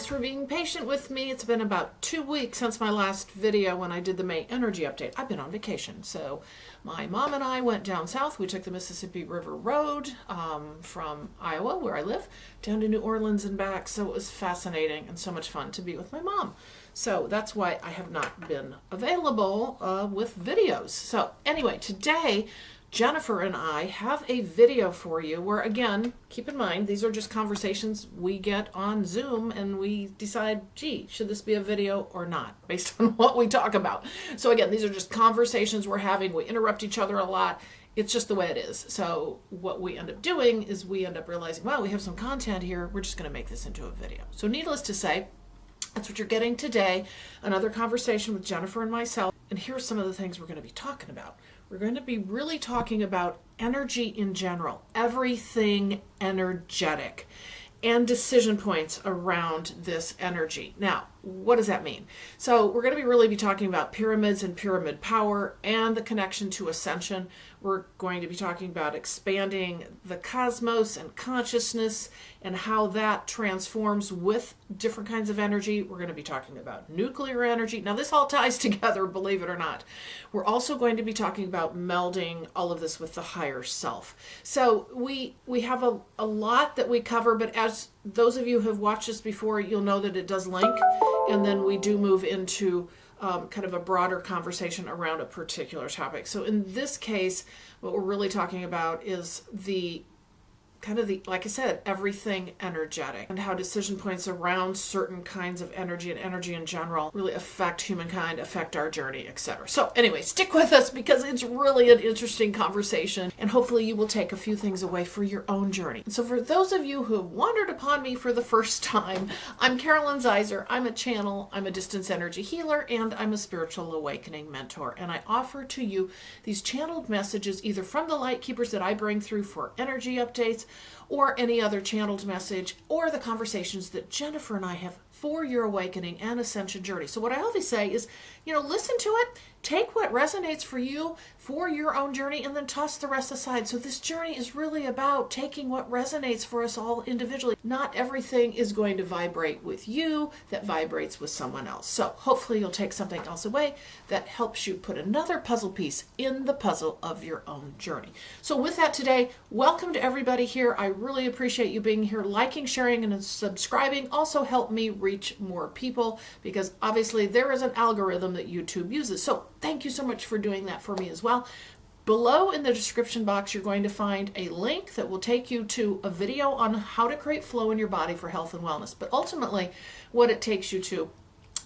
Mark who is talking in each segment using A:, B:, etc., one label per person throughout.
A: Thanks for being patient with me. It's been about 2 weeks since my last video when I did the May energy update. I've been on vacation. So my mom and I went down south. We took the Mississippi River Road from Iowa, where I live, down to New Orleans and back. So it was fascinating and so much fun to be with my mom. So that's why I have not been available with videos. So anyway, today Jennifer and I have a video for you where, again, keep in mind, these are just conversations we get on Zoom and we decide, gee, should this be a video or not, based on what we talk about. So again, these are just conversations we're having. We interrupt each other a lot. It's just the way it is. So what we end up doing is we end up realizing, wow, we have some content here. We're just going to make this into a video. So needless to say, that's what you're getting today, another conversation with Jennifer and myself. And here's some of the things we're going to be talking about. We're going to be really talking about energy in general, everything energetic, and decision points around this energy. Now, what does that mean? So we're going to really be talking about pyramids and pyramid power and the connection to Ascension. We're going to be talking about expanding the cosmos and consciousness and how that transforms with different kinds of energy. We're going to be talking about nuclear energy. Now, this all ties together, believe it or not. We're also going to be talking about melding all of this with the higher self. So we have a lot that we cover, but as those of you who have watched this before, you'll know that it does link, and then we do move into kind of a broader conversation around a particular topic. So in this case, what we're really talking about is the kind of the, like I said, everything energetic, and how decision points around certain kinds of energy and energy in general really affect humankind, affect our journey, etc. So anyway, stick with us because it's really an interesting conversation, and hopefully you will take a few things away for your own journey. So for those of you who have wandered upon me for the first time, I'm Carolyn Zaiser. I'm a channel, I'm a distance energy healer, and I'm a spiritual awakening mentor. And I offer to you these channeled messages either from the light keepers that I bring through for energy updates, or any other channeled message, or the conversations that Jennifer and I have for your awakening and ascension journey. So what I always say is, listen to it, take what resonates for you for your own journey, and then toss the rest aside. So this journey is really about taking what resonates for us all individually. Not everything is going to vibrate with you that vibrates with someone else. So hopefully you'll take something else away that helps you put another puzzle piece in the puzzle of your own journey. So with that today, welcome to everybody here. I really appreciate you being here. Liking, sharing, and subscribing also help me reach more people, because obviously there is an algorithm that YouTube uses. So thank you so much for doing that for me as well. Below in the description box, you're going to find a link that will take you to a video on how to create flow in your body for health and wellness. But ultimately, what it takes you to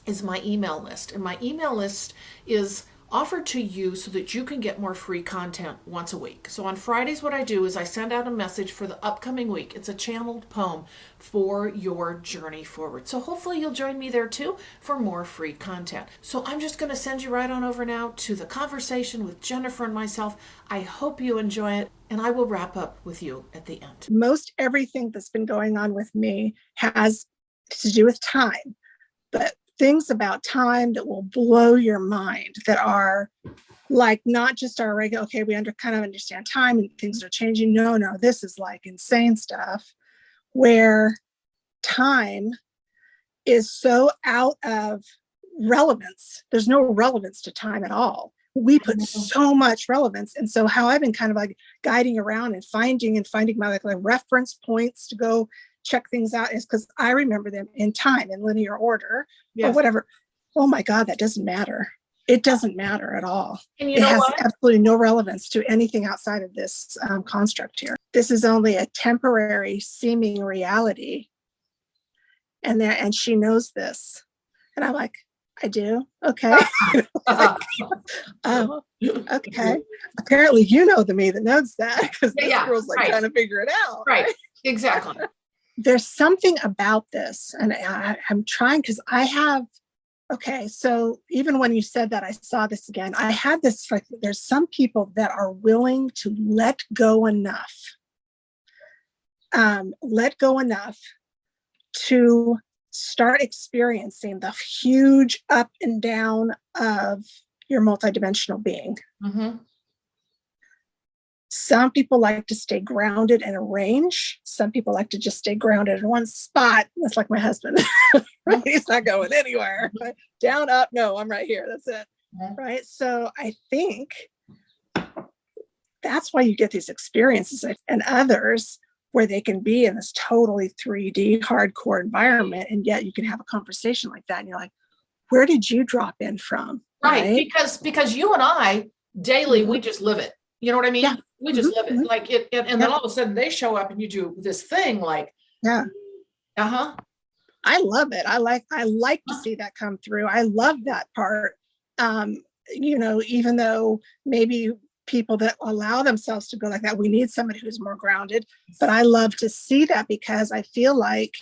A: is my email list. And my email list is offered to you so that you can get more free content once a week. So on Fridays, what I do is I send out a message for the upcoming week. It's a channeled poem for your journey forward. So hopefully you'll join me there too for more free content. So I'm just going to send you right on over now to the conversation with Jennifer and myself. I hope you enjoy it, and I will wrap up with you at the end.
B: Most everything that's been going on with me has to do with time, but things about time that will blow your mind, that are like not just our regular, okay, we kind of understand time and things are changing. No, this is like insane stuff where time is so out of relevance. There's no relevance to time at all. We put so much relevance. And so how I've been kind of like guiding around and finding my like reference points to go check things out is because I remember them in time, in linear order, or whatever. Oh my God, that doesn't matter. It doesn't matter at all.
A: And
B: it has absolutely no relevance to anything outside of this construct here. This is only a temporary seeming reality. And she knows this. And I'm like, I do? Okay. Okay. Apparently you know the me that knows that, because this girl's like trying to figure it out.
A: Right. Exactly.
B: There's something about this, and I'm trying, because I have, okay, so even when you said that, I saw this again. I had this, like, there's some people that are willing to let go enough to start experiencing the huge up and down of your multidimensional being.
A: Mm-hmm.
B: Some people like to stay grounded in a range. Some people like to just stay grounded in one spot. That's like my husband. Right? He's not going anywhere. Right? Down, up, no, I'm right here. That's it. Right. So I think that's why you get these experiences and others where they can be in this totally 3D hardcore environment. And yet you can have a conversation like that. And you're like, where did you drop in from?
A: Right. Because you and I daily, we just live it. You know what I mean?
B: Yeah.
A: We just live it. Like it, and then all of a sudden they show up and you do this thing like,
B: yeah.
A: I
B: love it. I like to see that come through. I love that part. You know, even though maybe people that allow themselves to go like that, we need somebody who's more grounded, but I love to see that because I feel like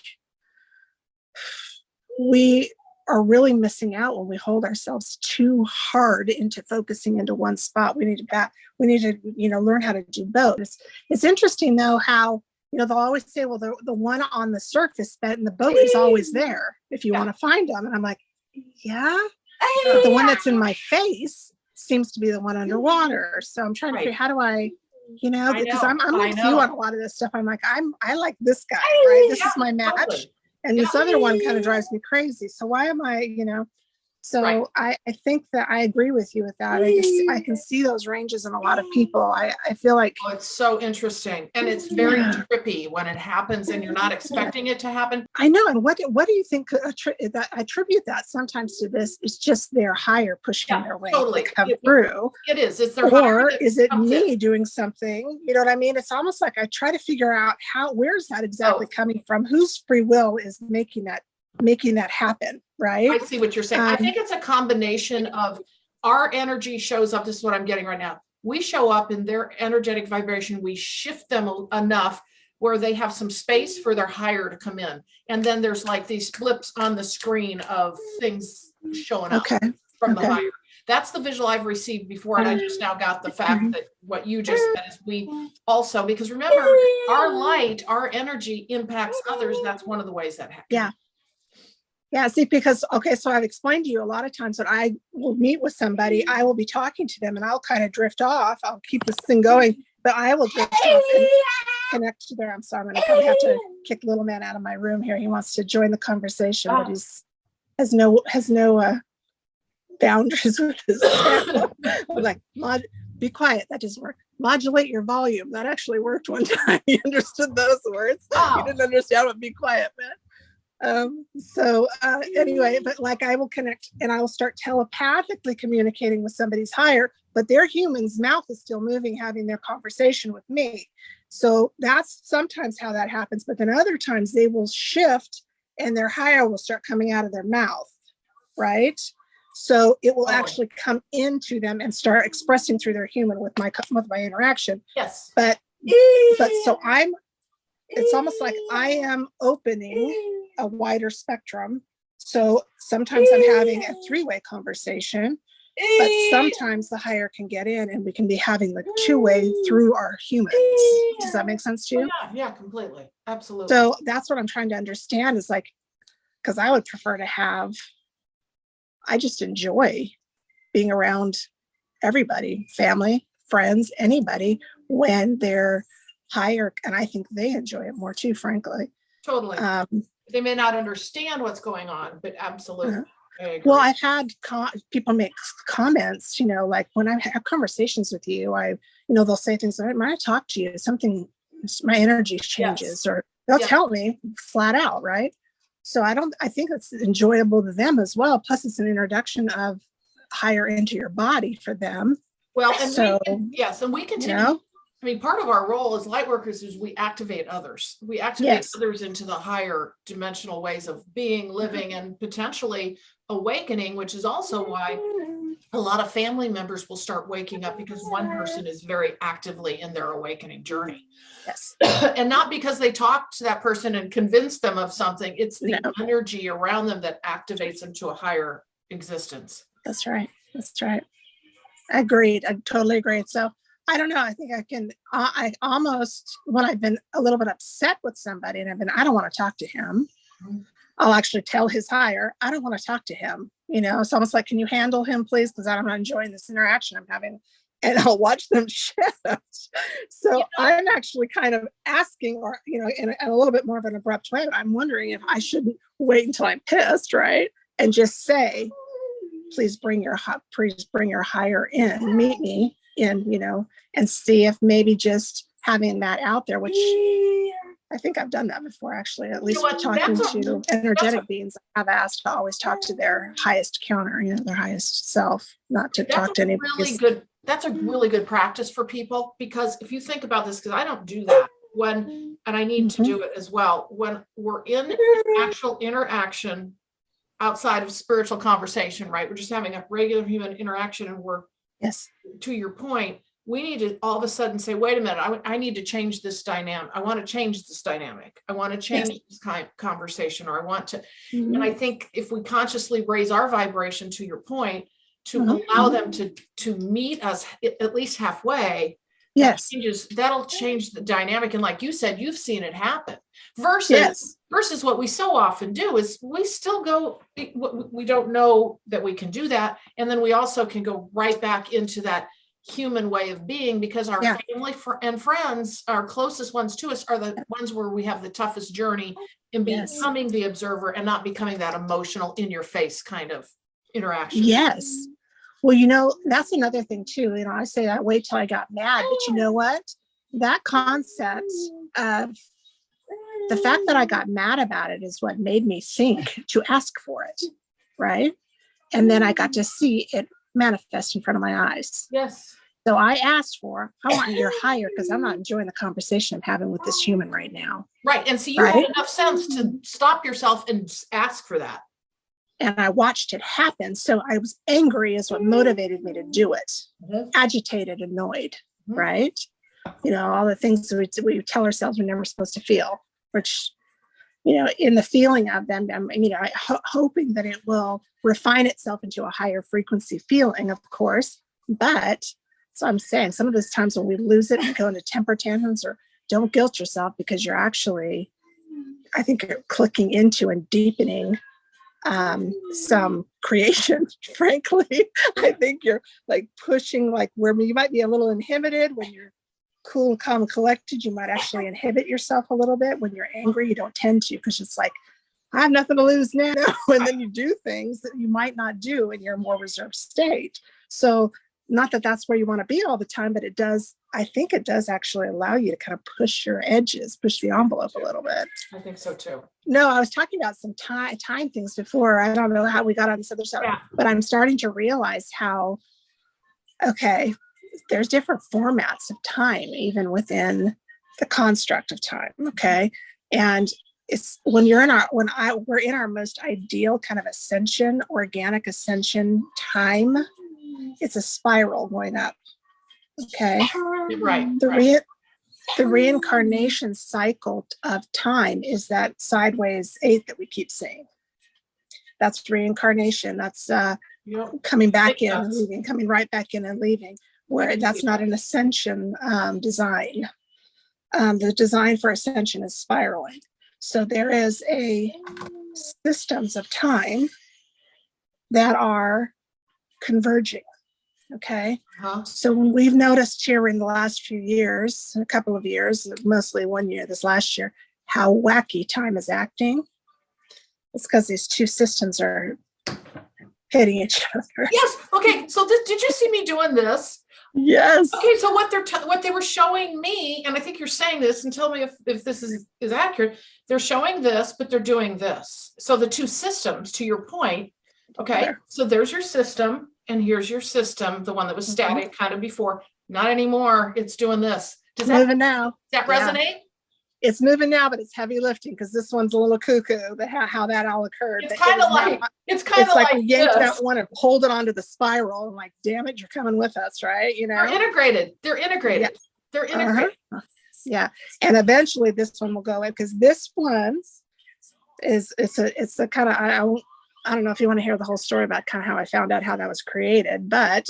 B: we are really missing out when we hold ourselves too hard into focusing into one spot. We need to, you know, learn how to do both. It's interesting though, how, you know, they'll always say, well, the one on the surface bed in the boat is always there if you want to find them. And I'm like, yeah, but the one that's in my face seems to be the one underwater. So I'm trying to figure, how do I, you know, because I'm like you on a lot of this stuff. I'm like, I like this guy, right? This is my match. Totally. And this other one kind of drives me crazy. So why am I, you know? So I think that I agree with you with that. I can see those ranges in a lot of people. I feel like
A: it's so interesting, and it's very trippy when it happens and you're not expecting it to happen.
B: I know. And what do you think that I attribute that sometimes to this is just their higher pushing their way to come through.
A: It is. It's their
B: or is it me doing something? You know what I mean? It's almost like I try to figure out where's that exactly coming from? Whose free will is making that happen, right?
A: I see what you're saying. I think it's a combination of our energy shows up. This is what I'm getting right now. We show up in their energetic vibration. We shift them enough where they have some space for their higher to come in. And then there's like these flips on the screen of things showing up from the higher. That's the visual I've received before. And I just now got the fact that what you just said is we also, because remember, our light, our energy impacts others. That's one of the ways that happens.
B: Yeah. Yeah, see, because, so I've explained to you a lot of times that I will meet with somebody, I will be talking to them and I'll kind of drift off. I'll keep this thing going, but I will drift off and connect to I'm sorry, I'm going to probably have to kick little man out of my room here. He wants to join the conversation, but has no boundaries with his channel. I'm like, be quiet. That doesn't work. Modulate your volume. That actually worked one time. He understood those words. He didn't understand what be quiet meant. Anyway, but like I will connect and I will start telepathically communicating with somebody's higher, but their human's mouth is still moving, having their conversation with me. So that's sometimes how that happens. But then other times they will shift and their higher will start coming out of their mouth. Right. So it will actually come into them and start expressing through their human with my interaction.
A: Yes.
B: But so it's almost like I am opening a wider spectrum. So sometimes I'm having a three-way conversation, but sometimes the higher can get in and we can be having like two-way through our humans. Does that make sense to you?
A: Yeah, completely. Absolutely.
B: So that's what I'm trying to understand is like, because I would prefer to I just enjoy being around everybody, family, friends, anybody when they're higher, and I think they enjoy it more too, frankly.
A: Totally. They may not understand what's going on, but absolutely.
B: Well, I've had people make comments, you know, like when I have conversations with you, they'll say things like, when I talk to you, my energy changes, or they'll tell me flat out, right? So I think it's enjoyable to them as well. Plus it's an introduction of higher into your body for them.
A: Well, and we continue.
B: You know?
A: I mean, part of our role as light workers is we activate others. We activate others into the higher dimensional ways of being, living, and potentially awakening, which is also why a lot of family members will start waking up because one person is very actively in their awakening journey.
B: Yes.
A: And not because they talked to that person and convinced them of something. It's the energy around them that activates them to a higher existence.
B: That's right. Agreed. I totally agree. So I don't know. I think I almost, when I've been a little bit upset with somebody and I don't want to talk to him, I'll actually tell his higher, I don't want to talk to him. You know, it's almost like, can you handle him, please? Because I'm not enjoying this interaction I'm having. and I'll watch them shift. So I'm actually kind of asking, or, in a little bit more of an abrupt way, but I'm wondering if I shouldn't wait until I'm pissed, right? And just say, please bring your higher in, meet me in, and see if maybe just having that out there, which I think I've done that before, actually, at least talking to energetic beings. I've asked to always talk to their highest counter, their highest self, not to talk to anybody.
A: That's a really good practice for people, because if you think about this, because I don't do that and I need to do it as well, when we're in actual interaction outside of spiritual conversation, right? We're just having a regular human interaction, and we're, to your point, we need to all of a sudden say, wait a minute, I need to change this dynamic. I want to change this dynamic. I want to change this kind of conversation, or I want to, and I think if we consciously raise our vibration, to your point, to allow them to meet us at least halfway, that'll change the dynamic. And like you said, you've seen it happen versus what we so often do is we still go, we don't know that we can do that. And then we also can go right back into that human way of being, because our family and friends, our closest ones to us, are the ones where we have the toughest journey in becoming the observer and not becoming that emotional, in your face kind of interaction.
B: Yes. Well, that's another thing too. I say I wait till I got mad, but you know what? That concept of the fact that I got mad about it is what made me think to ask for it, right? And then I got to see it manifest in front of my eyes.
A: Yes.
B: So I asked I want your higher, because I'm not enjoying the conversation I'm having with this human right now.
A: Right. And so you had enough sense to stop yourself and ask for that.
B: And I watched it happen. So I was angry is what motivated me to do it. Agitated, annoyed, right? All the things that we tell ourselves we're never supposed to feel, which, in the feeling of them, I'm, hoping that it will refine itself into a higher frequency feeling, of course. But so I'm saying some of those times when we lose it and go into temper tantrums, or don't guilt yourself, because you're actually, I think you're clicking into and deepening some creation. Frankly, I think you're like pushing, like where you might be a little inhibited when you're cool and calm and collected, you might actually inhibit yourself a little bit. When you're angry, you don't tend to, because it's like, I have nothing to lose now. And then you do things that you might not do in your more reserved state. So not that that's where you want to be all the time, but I think it does actually allow you to kind of push your edges, push the envelope a little bit.
A: I think so too.
B: No, I was talking about some time things before. I don't know how we got on this other side, but I'm starting to realize how, there's different formats of time, even within the construct of time. Okay. And it's when we're in our most ideal kind of ascension, organic ascension time, it's a spiral going up. Okay.
A: Right.
B: The reincarnation cycle of time is that sideways 8 that we keep seeing. That's reincarnation. That's coming back in and leaving, coming right back in and leaving, where that's not an ascension design. The design for ascension is spiraling. So there is systems of time that are converging. Okay. So we've noticed here in the last few years, a couple of years, mostly 1 year, this last year, how wacky time is acting. It's because these two systems are hitting each other.
A: Yes. Okay. So did you see me doing this?
B: Yes.
A: Okay. So what they were showing me, and I think you're saying this, and tell me if this is accurate. They're showing this, but they're doing this. So the two systems, to your point. Okay. So there's your system. And here's your system, the one that was static kind of before. Not anymore. It's doing this. Does that
B: moving now?
A: Does that resonate?
B: It's moving now, but it's heavy lifting, because this one's a little cuckoo. How that all occurred.
A: It's kind of like
B: we yanked that one and pulled it onto the spiral, and like, damn it, you're coming with us, right?
A: They're integrated.
B: Yeah.
A: They're integrated.
B: Yeah, and eventually this one will go in, because this one it's a kind of I don't know if you want to hear the whole story about kind of how I found out how that was created, but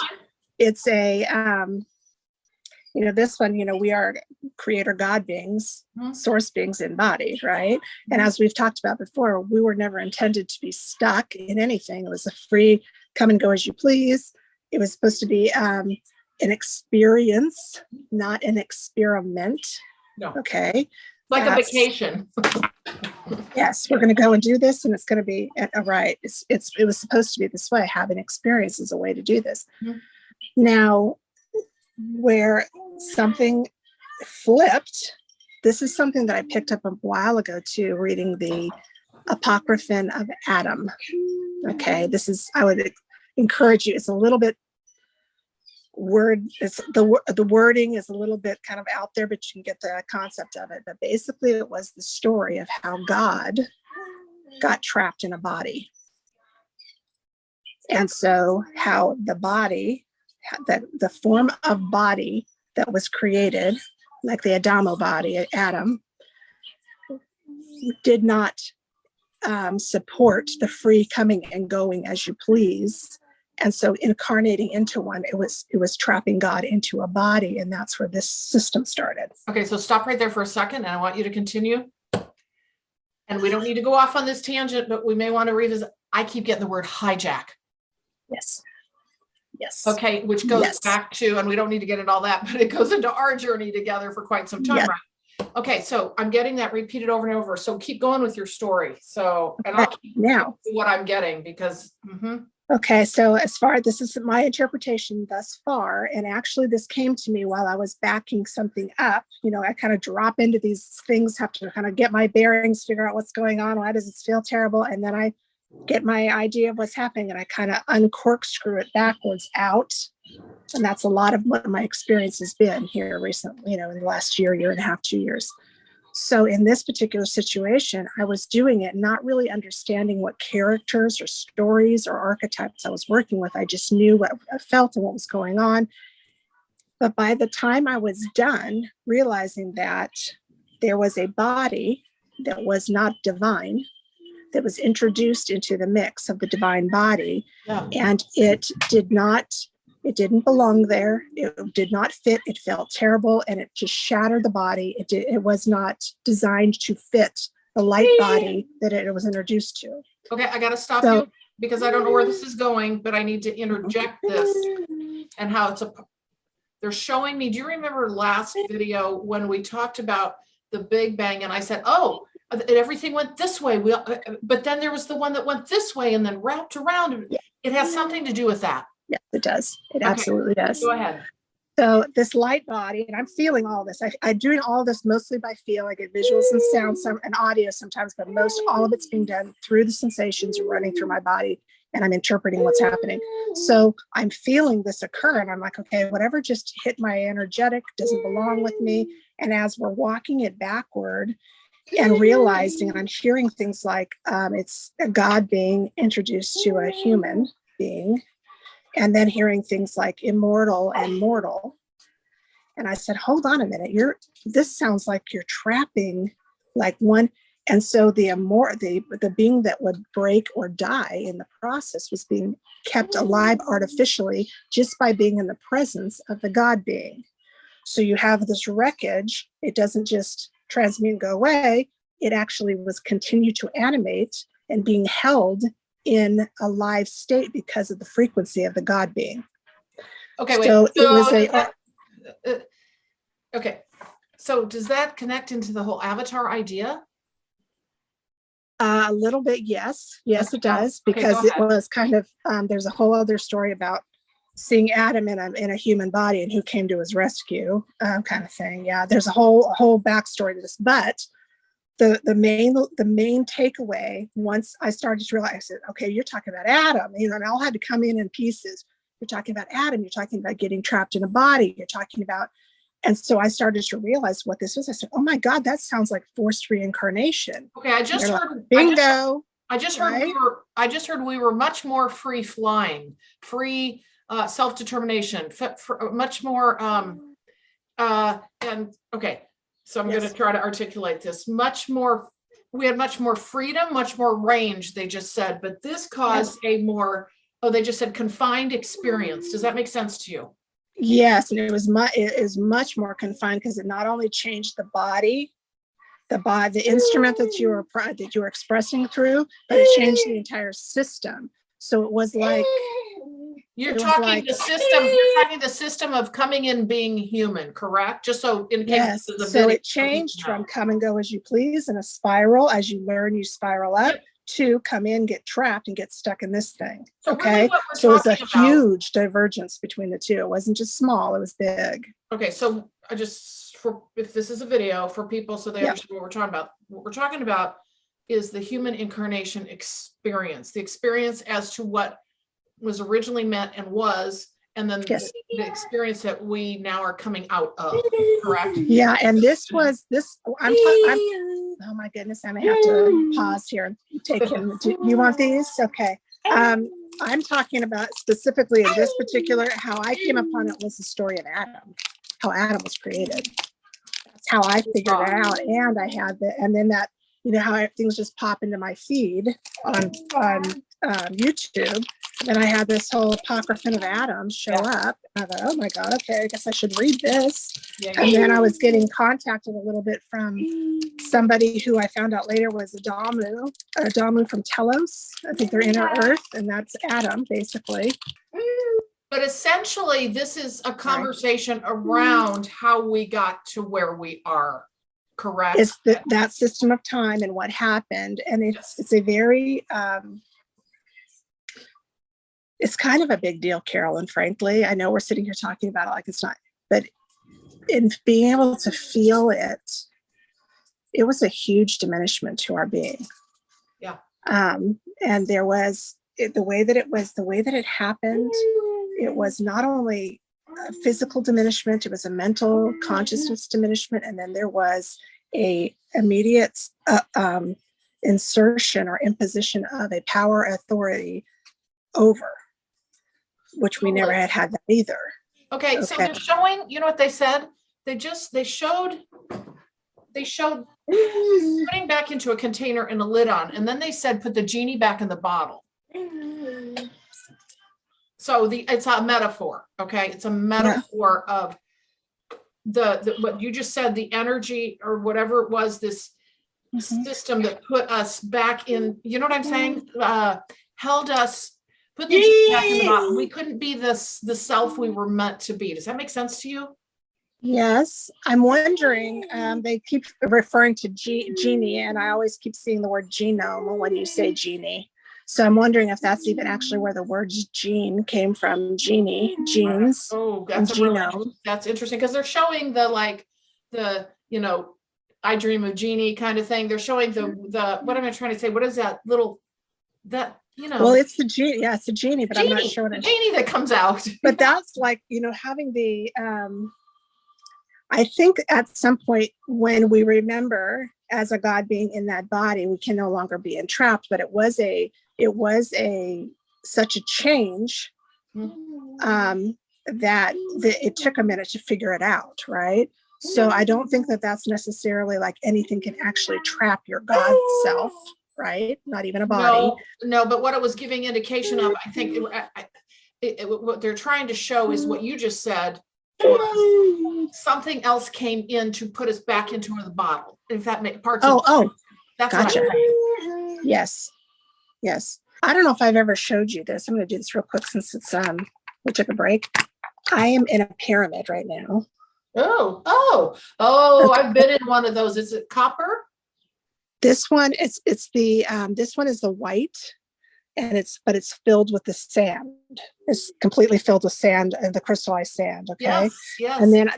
B: it's a, this one, we are creator God beings, source beings embodied, right? And as we've talked about before, we were never intended to be stuck in anything. It was a free come and go as you please. It was supposed to be an experience, not an experiment.
A: No.
B: Okay.
A: Like a vacation.
B: Yes, we're going to go and do this, and it's going to be right. It was supposed to be this way. Have an experience is a way to do this.
A: Mm-hmm.
B: Now, where something flipped, this is something that I picked up a while ago too, reading the Apocryphon of Adam. Okay, I would encourage you. It's a little bit the wording is a little bit kind of out there, but you can get the concept of it. But basically, it was the story of how God got trapped in a body, and so how the body, that the form of body that was created, like the Adamo body, Adam, did not support the free coming and going as you please. And so incarnating into one, it was trapping God into a body. And that's where this system started.
A: Okay, so stop right there for a second, and I want you to continue. And we don't need to go off on this tangent, but we may want to revisit. I keep getting the word hijack.
B: Yes. Yes.
A: Okay, which goes back to, and we don't need to get into all that, but it goes into our journey together for quite some time, right? Okay, so I'm getting that repeated over and over. So keep going with your story. So, and I'll keep now what I'm getting because.
B: Okay, so this is my interpretation thus far, and actually this came to me while I was backing something up. I kind of drop into these things, have to kind of get my bearings, figure out what's going on, why does it feel terrible, and then I get my idea of what's happening, and I kind of uncorkscrew it backwards out. And that's a lot of what my experience has been here recently, in the last year and a half, 2 years. So in this particular situation, I was doing it not really understanding what characters or stories or archetypes I was working with. I just knew what I felt and what was going on. But by the time I was done realizing that there was a body that was not divine, that was introduced into the mix of the divine body, and it didn't belong there. It did not fit. It felt terrible, and it just shattered the body. It was not designed to fit the light body that it was introduced to.
A: Okay, I got to stop you because I don't know where this is going, but I need to interject this and how they're showing me. Do you remember last video when we talked about the Big Bang, and I said, oh, everything went this way. But then there was the one that went this way and then wrapped around. Yeah. It has something to do with that.
B: Yeah, it does. It absolutely does.
A: Go ahead.
B: So this light body, and I'm feeling all this. I'm doing all this mostly by feel. I get visuals and sounds and audio sometimes, but all of it's being done through the sensations running through my body, and I'm interpreting what's happening. So I'm feeling this occur, and I'm like, okay, whatever just hit my energetic doesn't belong with me. And as we're walking it backward and realizing, and I'm hearing things like it's a God being introduced to a human being, and then hearing things like immortal and mortal. And I said, hold on a minute, this sounds like you're trapping like one. And so the being that would break or die in the process was being kept alive artificially just by being in the presence of the God being. So you have this wreckage. It doesn't just transmute and go away. It actually was continued to animate and being held in a live state because of the frequency of the God being.
A: Okay, wait.
B: So it was
A: okay. So does that connect into the whole avatar idea?
B: A little bit, yes. Yes, it does, because it was kind of, there's a whole other story about seeing Adam in a human body and who came to his rescue, kind of thing. Yeah, there's a whole backstory to this, but the main takeaway, once I started to realize that, okay, you're talking about Adam, and it all had to come in pieces. You're talking about Adam, you're talking about getting trapped in a body, you're talking about, and so I started to realize what this was. I said, oh my God, that sounds like forced reincarnation.
A: Okay, I just heard,
B: bingo.
A: I just heard we were much more free flying, free self-determination, much more and okay. So I'm going to try to articulate this we had much more freedom, much more range, they just said, but this caused they just said confined experience. Does that make sense to you?
B: Yes. And it is much more confined because it not only changed the body, the instrument that you were expressing through, but it changed the entire system. So it was like
A: You're
B: It was
A: talking
B: like,
A: the system, you're talking the system of coming in being human, correct? Just so in case
B: yes.
A: this is a
B: So
A: video.
B: it changed from come and go as you please in a spiral. As you learn, you spiral up, to come in, get trapped, and get stuck in this thing.
A: So
B: Okay.
A: really what we're
B: So it was a
A: talking about,
B: huge divergence between the two. It wasn't just small, it was big.
A: okay, so I just, for if this is a video for people so they
B: Yeah.
A: understand what we're talking about. What we're talking about is the human incarnation experience, the experience as to what was originally meant and was, and then
B: Yes.
A: the experience that we now are coming out of, correct?
B: Yeah. And this was this, oh my goodness, I may have to pause here and take him. Do you want these? Okay. I'm talking about specifically in this particular, how I came upon it was the story of Adam, how Adam was created. That's how I figured it out. And I had the, and then that, you know, how things just pop into my feed on YouTube. Then I had this whole apocryphon of Adam show up. I thought, oh my God, okay, I guess I should read this. And then I was getting contacted a little bit from somebody who I found out later was a Damu from Telos. I think they're inner earth, and that's Adam, basically.
A: But essentially, this is a conversation around how we got to where we are, correct?
B: It's that system of time and what happened. And it's a very, it's kind of a big deal, Carolyn, frankly. I know we're sitting here talking about it like it's not, but in being able to feel it, it was a huge diminishment to our being.
A: Yeah.
B: And there was the way that it happened. It was not only a physical diminishment, it was a mental consciousness diminishment. And then there was a immediate insertion or imposition of a power authority over, which we never had that either.
A: Okay, so they're showing, you know what they said? They showed putting back into a container and a lid on, and then they said put the genie back in the bottle. So it's a metaphor, okay? It's a metaphor of the what you just said, the energy or whatever it was, this system that put us back in, you know what I'm saying? Held us, put the genie back in the bottle. We couldn't be the self we were meant to be. Does that make sense to you?
B: Yes, I'm wondering, they keep referring to Genie, and I always keep seeing the word genome when you say Genie. So I'm wondering if that's even actually where the word gene came from, Genie, genes.
A: Oh, that's that's interesting, because they're showing the you know, I dream of Genie kind of thing. They're showing the what am I trying to say? What is that little, that, you know? Well,
B: it's the genie. Yeah, it's a genie, but I'm not sure what it is.
A: Genie that comes out.
B: But that's like, you know, having the I think at some point when we remember as a God being in that body, we can no longer be entrapped. But it was such a change that it took a minute to figure it out, right? So I don't think that that's necessarily like anything can actually trap your God self, right? Not even a body.
A: No, but what it was giving indication of, I think what they're trying to show is what you just said. Something else came in to put us back into the bottle. If that makes parts. That's
B: gotcha.
A: What I
B: Yes. I don't know if I've ever showed you this. I'm going to do this real quick since it's we took a break. I am in a pyramid right now.
A: Okay. I've been in one of those. Is it copper?
B: This one it's the this one is the white, and it's filled with the sand. It's completely filled with sand and the crystallized sand. Okay.
A: Yes.
B: And then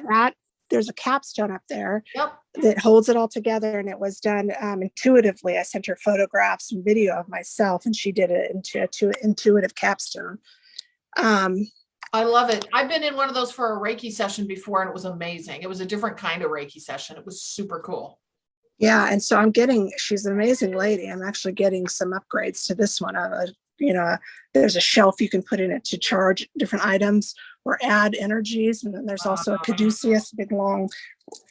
B: there's a capstone up there that holds it all together, and it was done intuitively. I sent her photographs and video of myself, and she did it into intuitive capstone.
A: I love it. I've been in one of those for a Reiki session before, and it was amazing. It was a different kind of Reiki session. It was super cool.
B: Yeah, and so she's an amazing lady. I'm actually getting some upgrades to this one. There's a shelf you can put in it to charge different items or add energies. And then there's also a caduceus, big long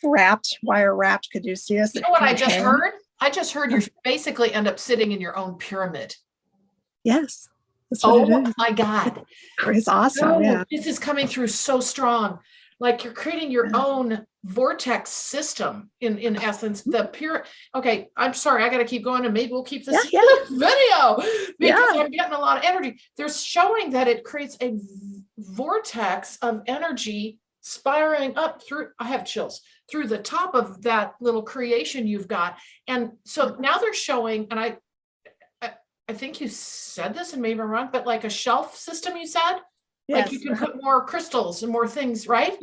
B: wire wrapped caduceus.
A: You know what I just heard? I just heard you basically end up sitting in your own pyramid.
B: Yes.
A: Oh my God.
B: It's awesome. Yeah.
A: This is coming through so strong. like you're creating your own vortex system in essence. The pure, okay, I'm sorry, I got to keep going, and maybe we'll keep this video because I'm getting a lot of energy. They're showing that it creates a vortex of energy spiraling up through, I have chills, through the top of that little creation you've got. And so now they're showing, and I think you said this, and maybe I'm wrong, but like a shelf system, you said? Like you can put more crystals and more things, right?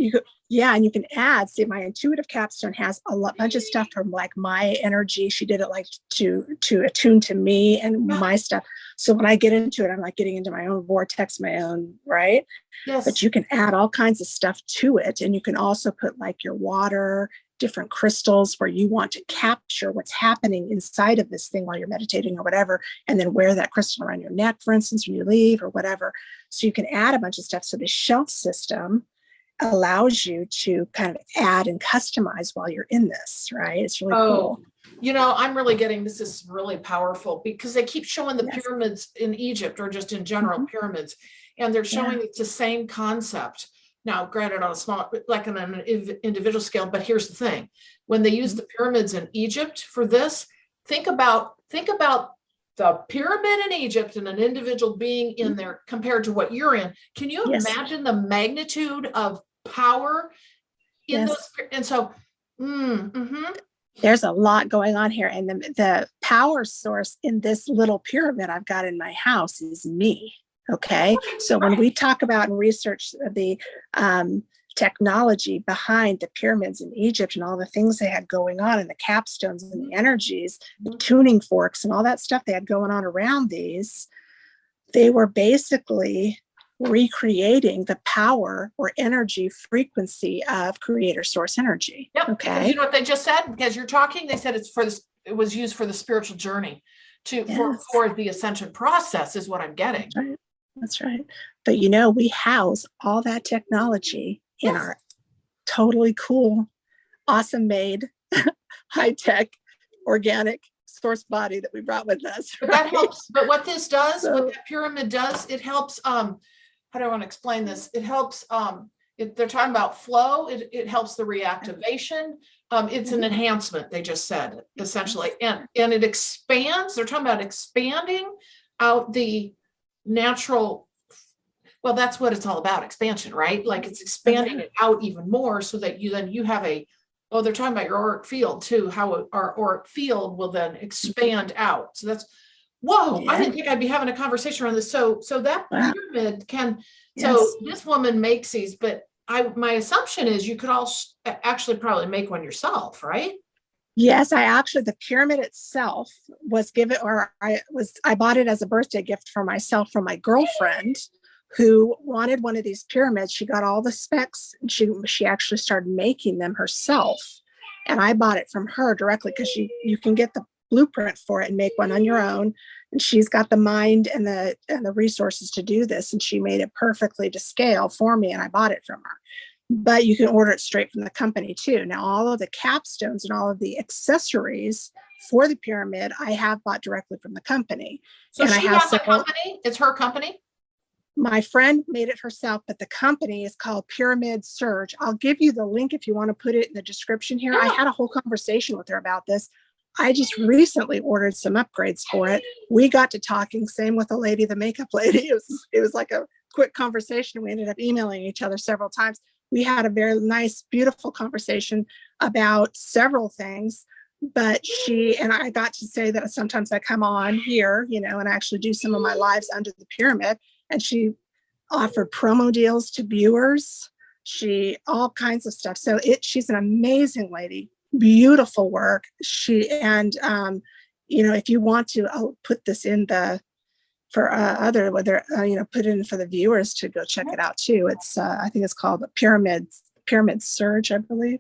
B: Yeah, and you can add. See, my intuitive capstone has a bunch of stuff from like my energy. She did it like to attune to me and my stuff. So when I get into it, I'm like getting into my own vortex, my own, right?
A: Yes.
B: But you can add all kinds of stuff to it, and you can also put like your water, different crystals where you want to capture what's happening inside of this thing while you're meditating or whatever, and then wear that crystal around your neck, for instance, when you leave or whatever. So you can add a bunch of stuff. So the shelf system allows you to kind of add and customize while you're in this, right? It's really cool.
A: You know, I'm really getting this is really powerful because they keep showing the pyramids in Egypt, or just in general pyramids, and they're showing it's the same concept. Now, granted, on a small, like on an individual scale, but here's the thing: when they use the pyramids in Egypt for this, think about the pyramid in Egypt and an individual being in there compared to what you're in. Can you imagine the magnitude of power in those? And so,
B: there's a lot going on here, and the power source in this little pyramid I've got in my house is me. Okay, so when we talk about and research the technology behind the pyramids in Egypt and all the things they had going on, and the capstones and the energies, the tuning forks and all that stuff they had going on around these, they were basically recreating the power or energy frequency of creator source energy.
A: Okay. You know what they just said? Because you're talking, they said it was used for the spiritual journey for the ascension process is what I'm getting.
B: That's right. But you know, we house all that technology in our totally cool, awesome made, high-tech, organic source body that we brought with us.
A: But that helps. But what this does, what that pyramid does, it helps, how do I want to explain this? It helps, they're talking about flow. It helps the reactivation. It's an enhancement, they just said, essentially. And it expands, they're talking about expanding out the natural, well, that's what it's all about, expansion, right? Like it's expanding it out even more so that you have they're talking about your auric field too, how our auric field will then expand out. So that's, whoa, I didn't think I'd be having a conversation around this. So that pyramid can, so this woman makes these, but my assumption is you could actually probably make one yourself, right?
B: Yes, the pyramid itself was given, or I bought it as a birthday gift for myself from my girlfriend who wanted one of these pyramids. She got all the specs, and she actually started making them herself. And I bought it from her directly because you can get the blueprint for it and make one on your own. And she's got the mind and the resources to do this. And she made it perfectly to scale for me, and I bought it from her. But you can order it straight from the company too. Now, all of the capstones and all of the accessories for the pyramid, I have bought directly from the company.
A: So she has a company? It's her company?
B: My friend made it herself, but the company is called Pyramid Surge. I'll give you the link if you want to put it in the description here. I had a whole conversation with her about this. I just recently ordered some upgrades for it. We got to talking, same with the lady, the makeup lady. It was like a quick conversation. We ended up emailing each other several times. We had a very nice, beautiful conversation about several things, but she and I got to say that sometimes I come on here, and I actually do some of my lives under the pyramid, and she offered promo deals to viewers. All kinds of stuff. So she's an amazing lady, beautiful work. If you want to, I'll put this in put it in for the viewers to go check it out too. It's I think it's called the Pyramid Surge, I believe.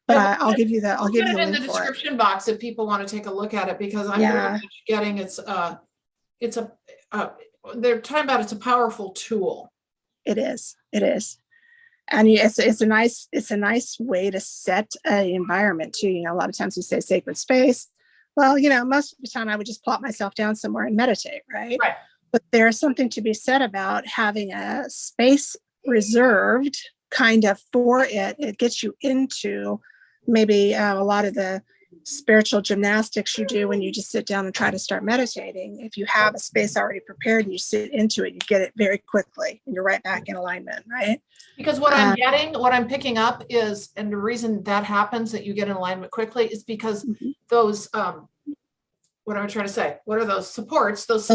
B: But I'll give you that. I'll give you the link in the description
A: box if people want to take a look at it, because I'm very much getting they're talking about it's a powerful tool.
B: It is, and it's a nice way to set an environment too. A lot of times we say sacred space. Well, most of the time I would just plop myself down somewhere and meditate, right? But there's something to be said about having a space reserved kind of for it, it gets you into maybe a lot of the spiritual gymnastics you do when you just sit down and try to start meditating. If you have a space already prepared and you sit into it, you get it very quickly and you're right back in alignment, right?
A: Because what I'm getting, what I'm picking up is, and the reason that happens, that you get in alignment quickly, is because those, what am I trying to say? What are those supports? Those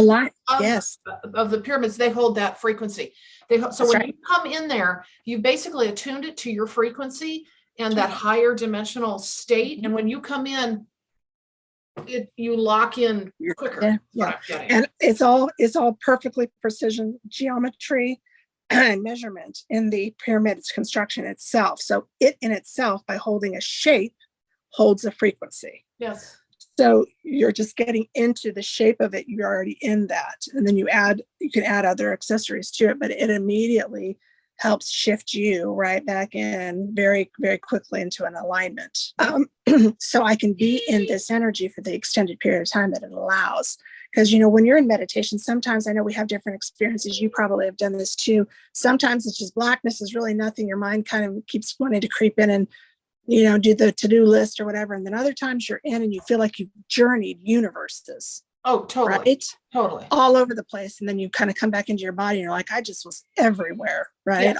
B: yes,
A: of the pyramids, they hold that frequency. So when you come in there, you basically attuned it to your frequency and that higher dimensional state. And when you come in, you lock in quicker.
B: Yeah. And it's all perfectly precision geometry and measurement in the pyramid's construction itself. So it in itself, by holding a shape, holds a frequency.
A: Yes.
B: So you're just getting into the shape of it. You're already in that. And then you can add other accessories to it, but it immediately helps shift you right back in very, very quickly into an alignment. So I can be in this energy for the extended period of time that it allows. Because, when you're in meditation, sometimes I know we have different experiences. You probably have done this too. Sometimes it's just blackness is really nothing. Your mind kind of keeps wanting to creep in and, do the to-do list or whatever. And then other times you're in and you feel like you've journeyed universes.
A: Oh, totally.
B: Right?
A: Totally.
B: All over the place. And then you kind of come back into your body and you're like, I just was everywhere. Right.
A: Yes.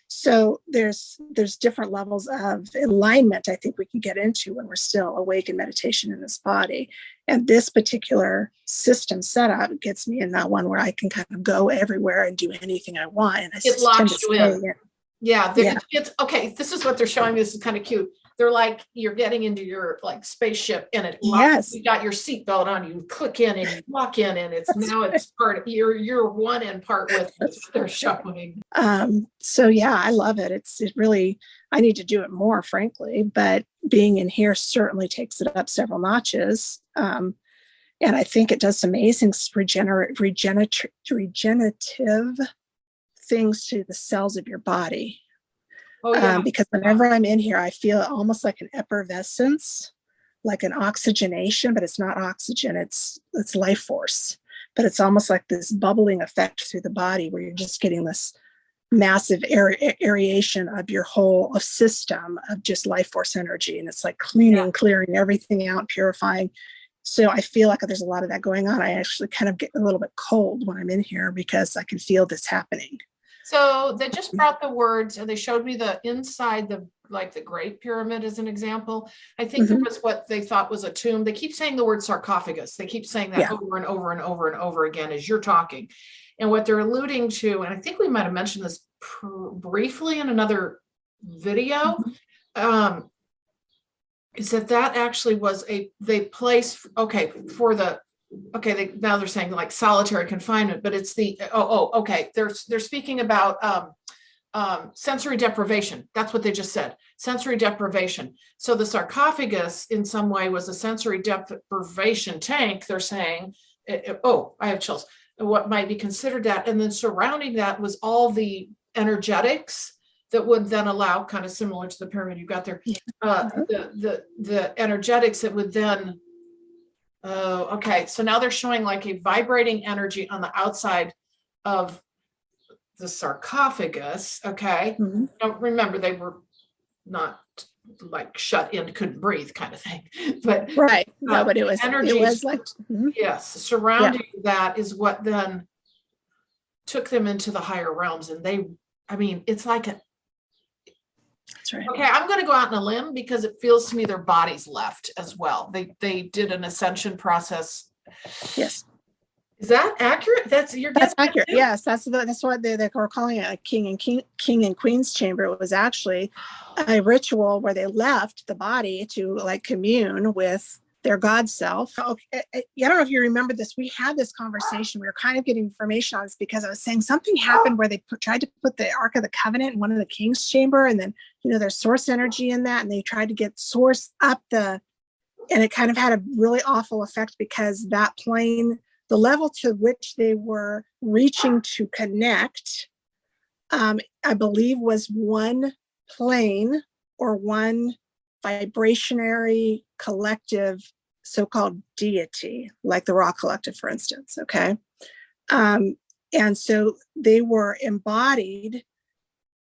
B: So there's different levels of alignment I think we can get into when we're still awake in meditation in this body. And this particular system setup gets me in that one where I can kind of go everywhere and do anything I want. And
A: it locks you in. Yeah. It's okay. This is what they're showing me. This is kind of cute. They're like, you're getting into your spaceship and it locks.
B: Yes.
A: You got your seatbelt on, you click in and you walk in and it's part of you're one in part with what they're showing.
B: So yeah, I love it. It really, I need to do it more, frankly, but being in here certainly takes it up several notches. And I think it does some amazing regenerative things to the cells of your body.
A: Oh, yeah.
B: Because whenever I'm in here, I feel almost like an effervescence, like an oxygenation, but it's not oxygen, it's life force. But it's almost like this bubbling effect through the body where you're just getting this massive aeration of your whole system of just life force energy. And it's like clearing everything out, purifying. So I feel like there's a lot of that going on. I actually kind of get a little bit cold when I'm in here because I can feel this happening.
A: So they just brought the words and they showed me the inside, the Great Pyramid as an example. I think there was what they thought was a tomb. They keep saying the word sarcophagus. They keep saying that over and over and over and over again as you're talking. And what they're alluding to, and I think we might have mentioned this briefly in another video, is that actually was they place, now they're saying like solitary confinement, but it's they're speaking about sensory deprivation. That's what they just said, sensory deprivation. So the sarcophagus in some way was a sensory deprivation tank, they're saying. I have chills. What might be considered that, and then surrounding that was all the energetics that would then allow, kind of similar to the pyramid you got there, the energetics that would then so now they're showing like a vibrating energy on the outside of the sarcophagus. Now remember, they were not like shut in, couldn't breathe kind of thing, but
B: but it was energy. It was like
A: yes, surrounding that is what then took them into the higher realms. And it's like
B: that's right.
A: Okay, I'm going to go out on a limb because it feels to me their bodies left as well. They did an ascension process.
B: Yes.
A: Is that accurate? That's
B: accurate. Yes, that's what they were calling it, a king and queen's chamber. It was actually a ritual where they left the body to like commune with their God self. Okay, I don't know if you remember this. We had this conversation. We were kind of getting information on this because I was saying something happened where they tried to put the Ark of the Covenant in one of the king's chamber, and then there's source energy in that, and they tried to get source up and it kind of had a really awful effect because that plane, the level to which they were reaching to connect, I believe was one plane or one vibrationary collective so-called deity, like the Raw Collective, for instance. And so they were embodied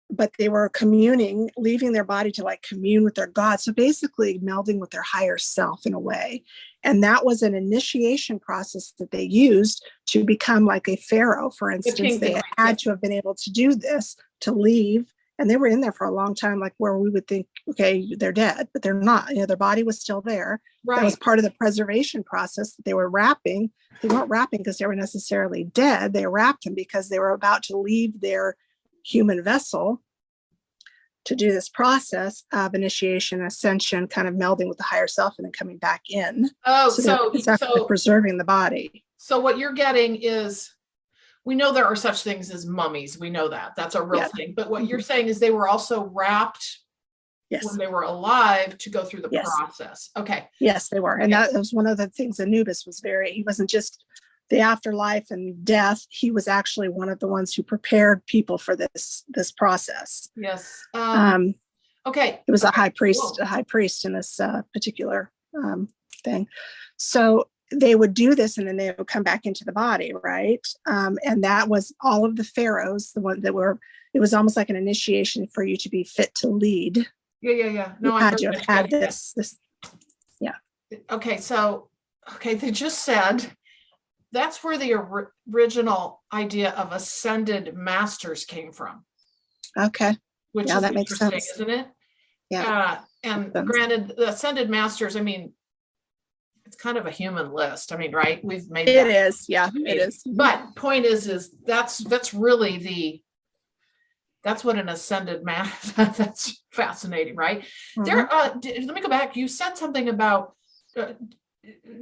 B: but they were communing, leaving their body to like commune with their God. So basically melding with their higher self in a way. And that was an initiation process that they used to become like a pharaoh, for instance. They had to have been able to do this to leave. And they were in there for a long time, like where we would think, okay, they're dead, but they're not. Their body was still there. Right. That was part of the preservation process that they were wrapping. They weren't wrapping because they were necessarily dead. They wrapped them because they were about to leave their human vessel to do this process of initiation, ascension, kind of melding with the higher self and then coming back in. So preserving the body.
A: So what you're getting is, we know there are such things as mummies. We know that. That's a real thing. But what you're saying is they were also wrapped when they were alive to go through the process. Okay.
B: Yes, they were. And that was one of the things Anubis was he wasn't just the afterlife and death. He was actually one of the ones who prepared people for this process.
A: Yes.
B: Okay. It was a high priest in this particular thing. So they would do this and then they would come back into the body, right? And that was all of the pharaohs, the ones that were, it was almost like an initiation for you to be fit to lead.
A: Yeah. No,
B: I had to have had this. Yeah.
A: Okay, so, they just said that's where the original idea of ascended masters came from.
B: Okay.
A: Which is that makes sense, isn't it?
B: Yeah.
A: And granted, the ascended masters, I mean, it's kind of a human list. I mean, right? We've made
B: it is. Yeah, it is.
A: But point is that's really that's what an ascended master. That's fascinating, right? Mm-hmm. Let me go back. You said something about.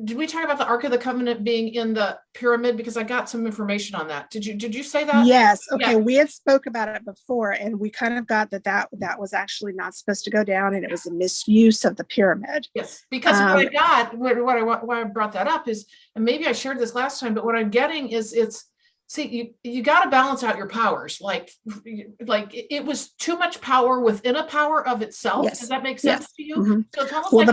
A: Did we talk about the Ark of the Covenant being in the pyramid? Because I got some information on that. Did you say that?
B: Yes. Okay. Yeah. We had spoke about it before, and we kind of got that was actually not supposed to go down, and it was a misuse of the pyramid.
A: Yes. Because what I got, why I brought that up is, and maybe I shared this last time, but what I'm getting is you got to balance out your powers. Like it was too much power within a power of itself. Yes. Does that make sense to you? Mm-hmm. So it's almost like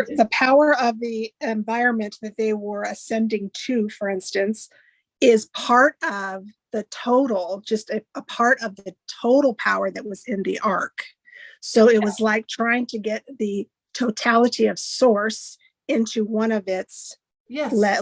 B: the power of the environment that they were ascending to, for instance, is part of the total, just a part of the total power that was in the ark. So it was like trying to get the totality of source into one of its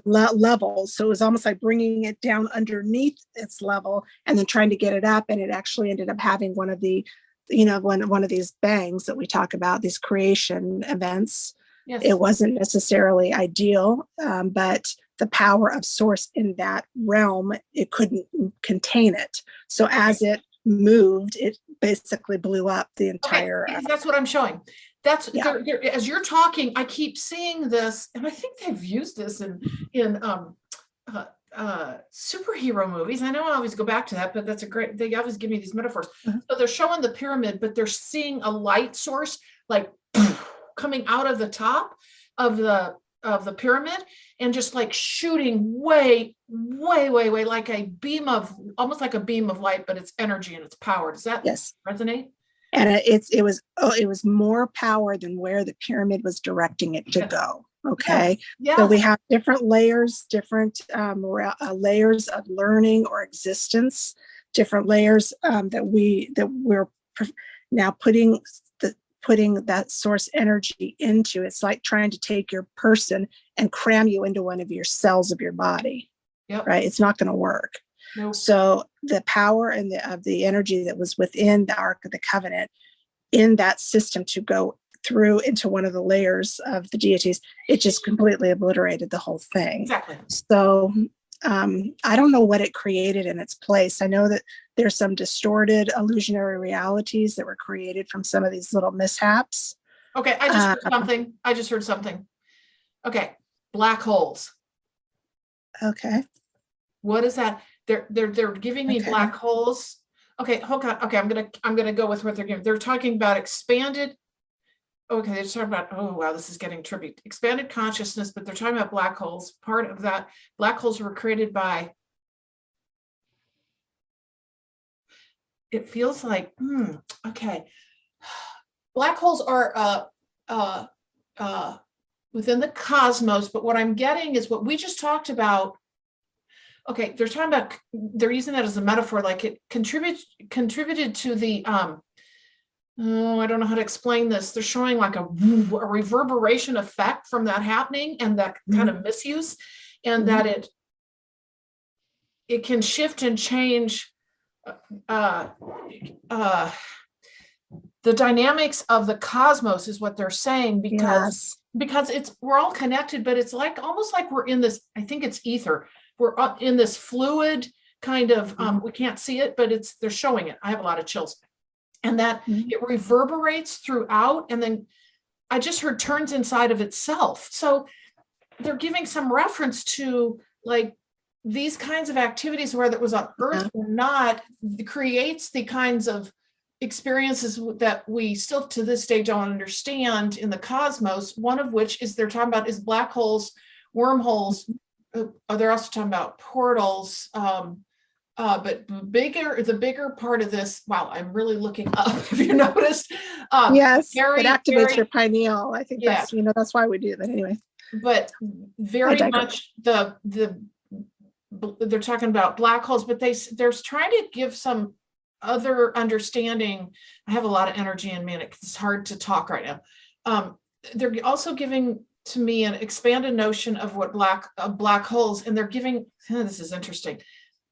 B: levels. So it was almost like bringing it down underneath its level and then trying to get it up. And it actually ended up having one of the, one of these bangs that we talk about, these creation events. Yes. It wasn't necessarily ideal, but the power of source in that realm, it couldn't contain it. So as it moved, it basically blew up the entire.
A: That's what I'm showing. That's as you're talking, I keep seeing this, and I think they've used this in superhero movies. I know I always go back to that, but that's they always give me these metaphors. Mm-hmm. So they're showing the pyramid, but they're seeing a light source like coming out of the top of the pyramid and just like shooting way, like a beam of, almost like a beam of light, but it's energy and it's power. Does that resonate?
B: And it was more power than where the pyramid was directing it to go. Okay. Yeah. So we have different layers, different layers of learning or existence, different layers that we're now putting that source energy into. It's like trying to take your person and cram you into one of your cells of your body. Yep. Right. It's not going to work. Nope. So the power and of the energy that was within the Ark of the Covenant in that system to go through into one of the layers of the deities, it just completely obliterated the whole thing.
A: Exactly.
B: So I don't know what it created in its place. I know that there's some distorted illusionary realities that were created from some of these little mishaps.
A: Okay, I just heard something. Okay, black holes.
B: Okay.
A: What is that? They're giving me black holes. Okay, hold on. Okay, I'm gonna go with what they're giving. They're talking about expanded. Okay, they're talking about, oh wow, this is getting trippy. Expanded consciousness, but they're talking about black holes. Part of that, black holes were created by. It feels like, okay. Black holes are within the cosmos, but what I'm getting is what we just talked about. okay, they're talking about, they're using that as a metaphor, like it contributed to the, oh, I don't know how to explain this. They're showing like a reverberation effect from that happening and that kind of misuse, and that it can shift and change the dynamics of the cosmos is what they're saying, because it's, we're all connected, but it's like almost like we're in this, I think it's ether. We're in this fluid kind of, we can't see it, but it's, they're showing it. I have a lot of chills. And that it reverberates throughout, and then I just heard turns inside of itself. So they're giving some reference to like these kinds of activities, whether it was on Earth or not, creates the kinds of experiences that we still to this day don't understand in the cosmos. One of which is they're talking about is black holes, wormholes. They're also talking about portals. But the bigger part of this, wow, I'm really looking up, if you noticed.
B: Yes, it activates your pineal. I think that's, that's why we do that anyway.
A: But very much they're talking about black holes, but they're trying to give some other understanding. I have a lot of energy in me and it's hard to talk right now. They're also giving to me an expanded notion of what black holes, and they're giving, this is interesting.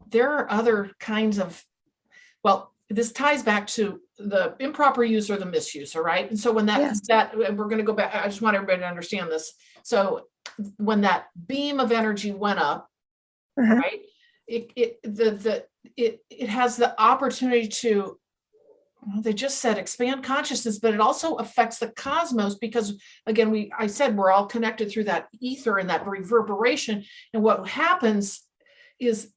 A: There are other kinds of, well, this ties back to the improper use or the misuse, all right? And so when that we're going to go back, I just want everybody to understand this. So when that beam of energy went up, right, it has the opportunity to, well, they just said expand consciousness, but it also affects the cosmos, because again, I said we're all connected through that ether and that reverberation. And what happens is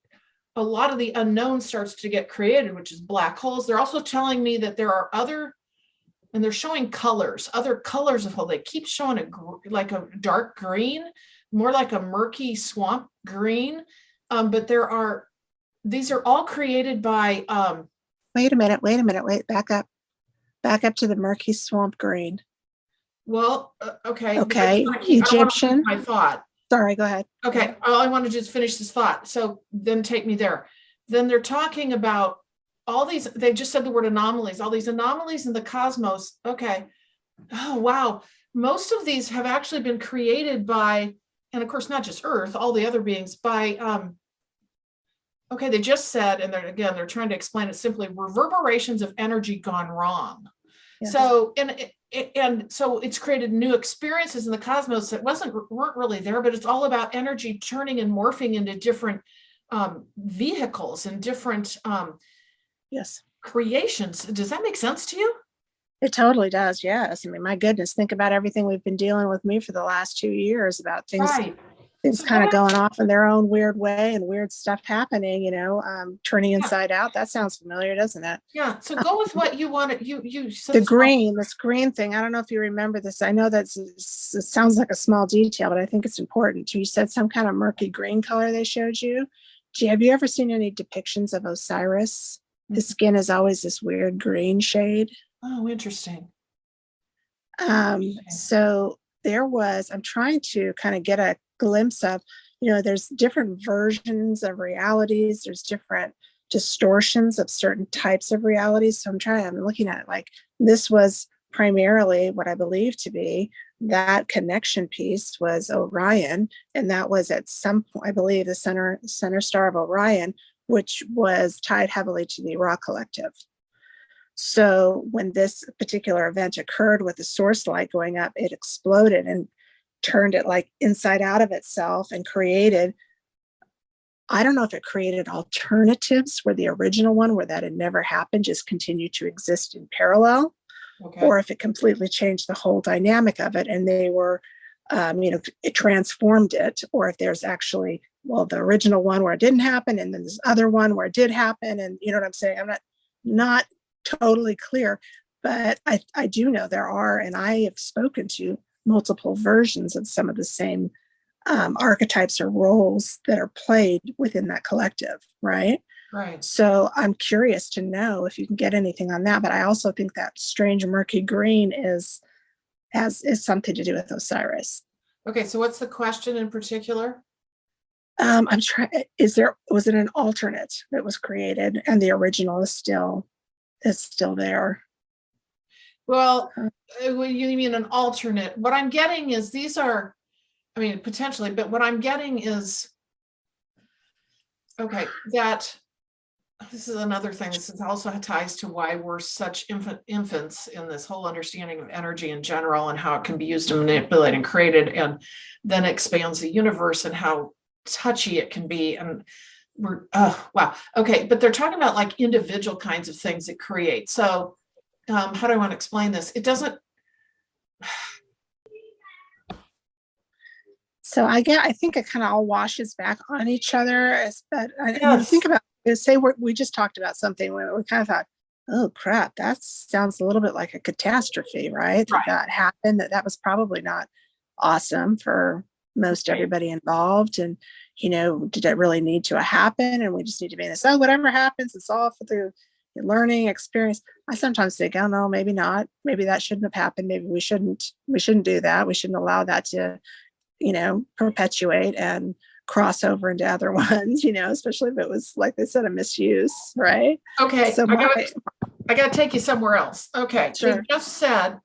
A: a lot of the unknown starts to get created, which is black holes. They're also telling me that there are other, and they're showing colors, other colors of hole. They keep showing like a dark green, more like a murky swamp green. But these are all created by,
B: wait a minute, back up to the murky swamp green.
A: Well, okay.
B: Okay, Egyptian.
A: My thought.
B: Sorry, go ahead.
A: Okay, I want to just finish this thought. So then take me there. Then they're talking about all these, they just said the word anomalies, all these anomalies in the cosmos. Okay. Oh, wow. Most of these have actually been created by, and of course, not just Earth, all the other beings by, okay, they just said, and they're trying to explain it simply, reverberations of energy gone wrong. Yes. So, and so it's created new experiences in the cosmos that weren't really there, but it's all about energy turning and morphing into different vehicles and different creations. Does that make sense to you?
B: It totally does. Yes. I mean, my goodness, think about everything we've been dealing with me for the last 2 years about things. Right. Things kind of going off in their own weird way and weird stuff happening, turning inside out. That sounds familiar, doesn't it?
A: Yeah. So go with what you wanted. You said
B: this green thing. I don't know if you remember this. I know that it sounds like a small detail, but I think it's important. You said some kind of murky green color they showed you. Have you ever seen any depictions of Osiris? His skin is always this weird green shade.
A: Oh, interesting.
B: So I'm trying to kind of get a glimpse of, there's different versions of realities. There's different distortions of certain types of realities. So I'm looking at it like this was primarily what I believe to be that connection piece was Orion. And that was at some point, I believe, the center star of Orion, which was tied heavily to the Ra collective. So when this particular event occurred with the source light going up, it exploded and turned it like inside out of itself and created, I don't know if it created alternatives where the original one where that had never happened just continued to exist in parallel, or if it completely changed the whole dynamic of it and they were, it transformed it, or if there's actually, the original one where it didn't happen and then this other one where it did happen. And you know what I'm saying? I'm not totally clear, but I do know there are, and I have spoken to multiple versions of some of the same archetypes or roles that are played within that collective, right?
A: Right.
B: So I'm curious to know if you can get anything on that, but I also think that strange murky green is something to do with Osiris.
A: Okay, so what's the question in particular?
B: I'm trying, was it an alternate that was created and the original is still there?
A: Well, you mean an alternate. What I'm getting is these are, I mean, potentially, but what I'm getting is, okay, that this is another thing. This is also ties to why we're such infants in this whole understanding of energy in general and how it can be used to manipulate and created, and then expands the universe and how touchy it can be. And we're, oh, wow. Okay. But they're talking about like individual kinds of things it creates. So how do I want to explain this? It doesn't.
B: So I think it kind of all washes back on each other. But
A: Yes.
B: think about it, say we just talked about something where we kind of thought, oh crap, that sounds a little bit like a catastrophe, right?
A: Right.
B: That happened, that was probably not awesome for most everybody involved. And, did it really need to happen? And we just need to be in this, oh, whatever happens, it's all for the learning experience. I sometimes think, oh no, maybe not. Maybe that shouldn't have happened. Maybe we shouldn't do that. We shouldn't allow that to, perpetuate and cross over into other ones, especially if it was, like they said, a misuse, right?
A: Okay,
B: So
A: I gotta take you somewhere else. Okay,
B: Sure.
A: They just said,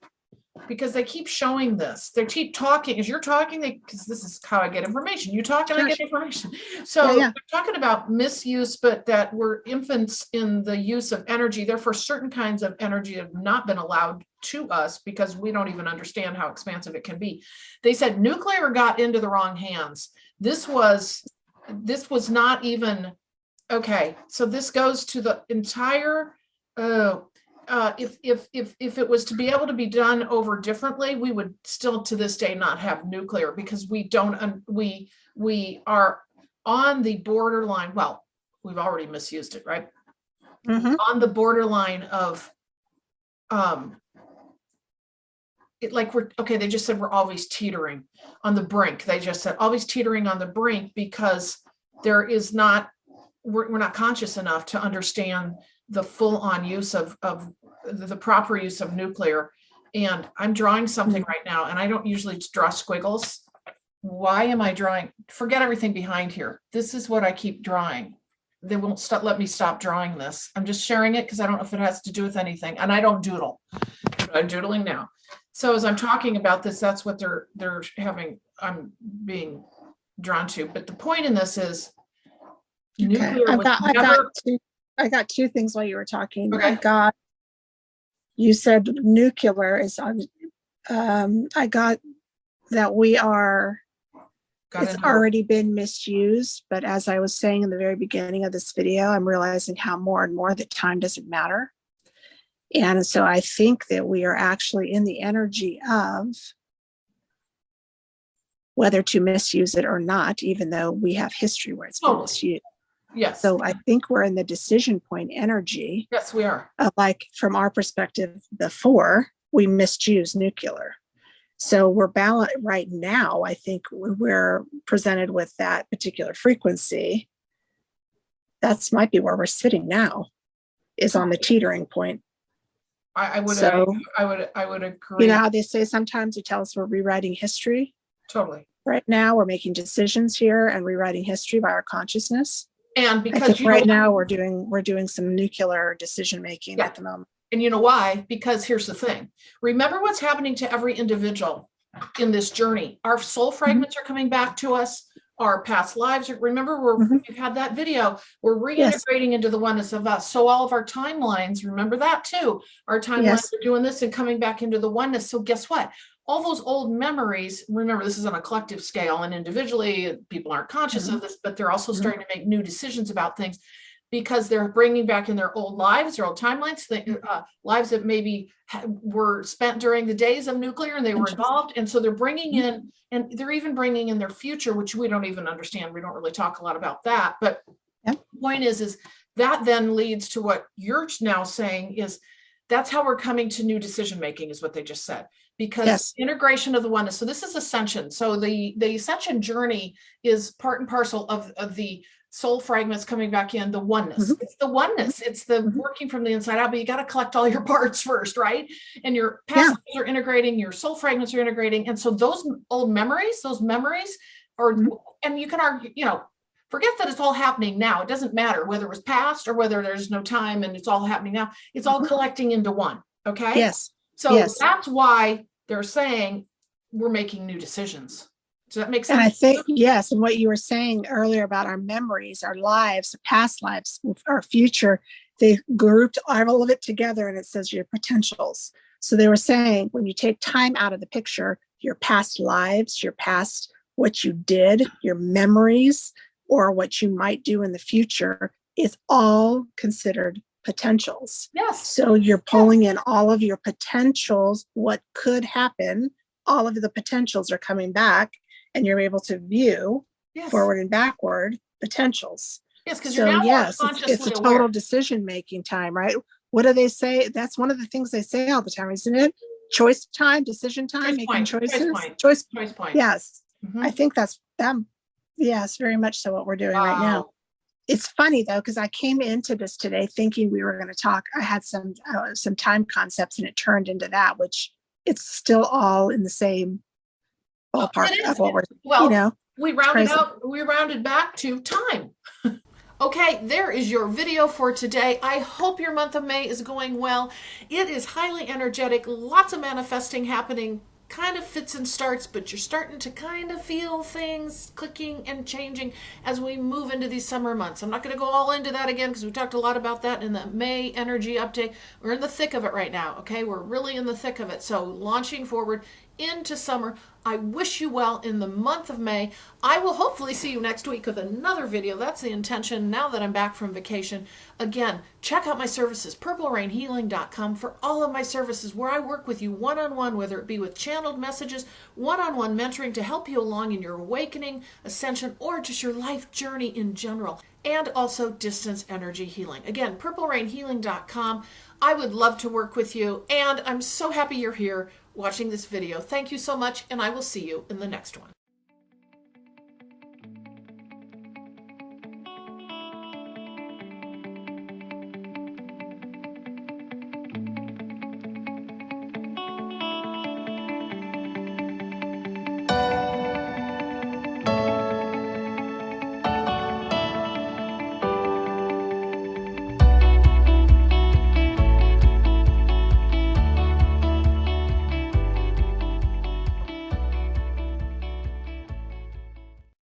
A: because they keep showing this, they keep talking, as you're talking, because this is how I get information. You talk and I get information. So
B: Yeah.
A: they're talking about misuse, but that we're infants in the use of energy. Therefore, certain kinds of energy have not been allowed to us because we don't even understand how expansive it can be. They said nuclear got into the wrong hands. This was not even, okay, so this goes to the entire, if it was to be able to be done over differently, we would still to this day not have nuclear, because we are on the borderline. Well, we've already misused it, right?
B: Mm-hmm.
A: On the borderline of they just said we're always teetering on the brink. They just said always teetering on the brink because there is not, we're not conscious enough to understand the full-on use of the proper use of nuclear. And I'm drawing something right now, and I don't usually draw squiggles. Why am I drawing? Forget everything behind here. This is what I keep drawing. They won't let me stop drawing this. I'm just sharing it because I don't know if it has to do with anything, and I don't doodle. I'm doodling now. So as I'm talking about this, that's what they're having, I'm being drawn to. But the point in this is nuclear
B: I got two things while you were talking.
A: Okay.
B: You said nuclear is on, I got that it's already been misused, but as I was saying in the very beginning of this video, I'm realizing how more and more that time doesn't matter. And so I think that we are actually in the energy of whether to misuse it or not, even though we have history where it's been misused.
A: Yes.
B: So I think we're in the decision point energy.
A: Yes, we are.
B: Like from our perspective before, we misused nuclear. So we're balanced right now. I think we're presented with that particular frequency. That's might be where we're sitting now, is on the teetering point.
A: I would agree.
B: You know how they say sometimes they tell us we're rewriting history?
A: Totally.
B: Right now we're making decisions here and rewriting history by our consciousness.
A: And because
B: right now we're doing some nuclear decision making at the moment.
A: And you know why? Because here's the thing. Remember what's happening to every individual in this journey. Our soul fragments are coming back to us. Our past lives. Remember, we've had that video. We're reintegrating into the oneness of us. So all of our timelines, remember that too. Our timelines are doing this and coming back into the oneness. So guess what? All those old memories, remember, this is on a collective scale, and individually people aren't conscious of this, but they're also starting to make new decisions about things because they're bringing back in their old lives, their old timelines, lives that maybe were spent during the days of nuclear and they were involved. And so they're bringing in, and they're even bringing in their future, which we don't even understand. We don't really talk a lot about that. But the point is that then leads to what you're now saying is that's how we're coming to new decision making, is what they just said. Because integration of the oneness. So this is ascension. So the ascension journey is part and parcel of the soul fragments coming back in, the oneness. It's the oneness. It's the working from the inside out, but you got to collect all your parts first, right? And your past are integrating, your soul fragments are integrating. And so those old memories, are, and you can argue, Forget that it's all happening now. It doesn't matter whether it was past or whether there's no time and it's all happening now. It's all collecting into one. Okay.
B: Yes.
A: So
B: Yes.
A: that's why they're saying we're making new decisions. Does that make sense?
B: And I think, yes, and what you were saying earlier about our memories, our lives, past lives, our future, they grouped all of it together and it says your potentials. So they were saying when you take time out of the picture, your past lives, your past, what you did, your memories, or what you might do in the future is all considered potentials.
A: Yes.
B: So you're pulling in all of your potentials, what could happen, all of the potentials are coming back, and you're able to view forward and backward potentials.
A: Yes, because
B: so
A: you're now
B: yes,
A: consciously
B: it's a total
A: aware.
B: decision-making time, right? What do they say? That's one of the things they say all the time, isn't it? Choice time, decision time, making choices.
A: Choice point.
B: Yes. I think that's them. Yes, very much so what we're doing right now. It's funny though, because I came into this today thinking we were going to talk. I had some time concepts and it turned into that, which it's still all in the same ballpark of what we're,
A: we rounded back to time. Okay, there is your video for today. I hope your month of May is going well. It is highly energetic, lots of manifesting happening, kind of fits and starts, but you're starting to kind of feel things clicking and changing as we move into these summer months. I'm not going to go all into that again because we talked a lot about that in the May energy update. We're in the thick of it right now, okay? We're really in the thick of it. So launching forward into summer. I wish you well in the month of May. I will hopefully see you next week with another video. That's the intention now that I'm back from vacation. Again, check out my services, purplerainhealing.com, for all of my services where I work with you one-on-one, whether it be with channeled messages, one-on-one mentoring to help you along in your awakening, ascension, or just your life journey in general, and also distance energy healing. Again, purplerainhealing.com. I would love to work with you, and I'm so happy you're here watching this video. Thank you so much, and I will see you in the next one.